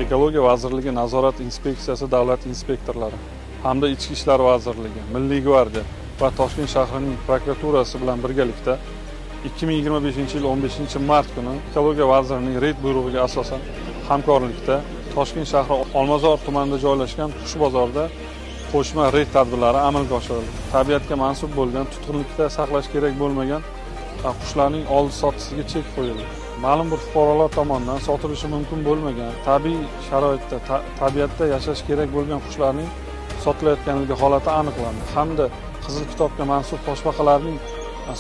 Ekologiya vazirligi nazorat inspeksiyasi davlat inspektorlari hamda Ichki ishlar vazirligi, Milliy gvardiya va Toshkent shahrining prokuraturasi bilan birgalikda 2025-yil 15-mart kuni Ekologiya vazirining reyd buyrug'iga asosan hamkorlikda Toshkent shahri Olmazor tumanida joylashgan qush bozorida qo'shma reyd tadbirlari amalga oshirildi. Tabiatga mansub bo'lgan, tutqunlikda saqlash kerak bo'lmagan qushlarning oldi-sotishiga chek qo'yildi. Ma'lum bir fuqarolar tomonidan sotilishi mumkin bo'lmagan, tabiiy sharoitda, tabiatda yashash kerak bo'lgan qushlarning sotilayotganligi holati aniqlandi hamda Qizil kitobga mansub toshbaqalarning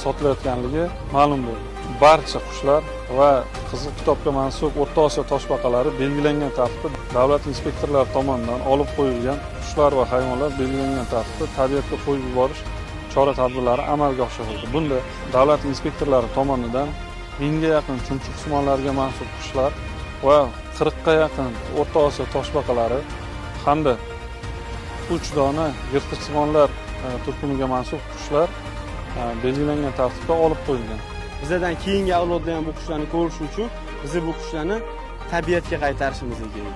sotilayotganligi ma'lum bo'ldi. Barcha qushlar va Qizil kitobga mansub O'rta Osiyo toshbaqalari belgilangan tartibda davlat inspektorlari tomonidan olib qo'yilgan qushlar va hayvonlar belgilangan tartibda tabiatga qo'yib yuborish chora-tadbirlari amalga oshirildi. Bunda davlat inspektorlari tomonidan 1000 ga yaqin chumchuqsimonlarga mansub qushlar va 40 ga yaqin O'rta Osiyo toshbaqalari hamda 3 dona yirtqichsimonlar turkumiga mansub qushlar belgilangan tartibda olib qo'yilgan. Bizdan keyingi avlodda ham bu qushlarni ko'rish uchun biz bu qushlarni tabiatga qaytarishimiz kerak.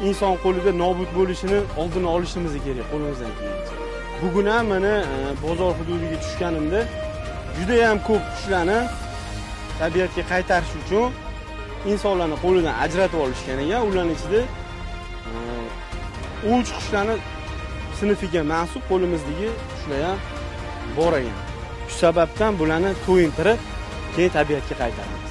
Inson qo'lida nobud bo'lishini oldini olishimiz kerak qo'limizdan kelgancha. Bugun ham mana bozor hududiga tushganimda juda ham ko'p qushlarni tabiatga qaytarish uchun insonlarning qo'lidan ajratib olishgan ekan. Ularning ichida uch qushlarni sinfiga mansub qo'limizdagi qushlar ham bor ekan. Shu sababdan bularni to'yintirib, keyin tabiatga qaytaramiz.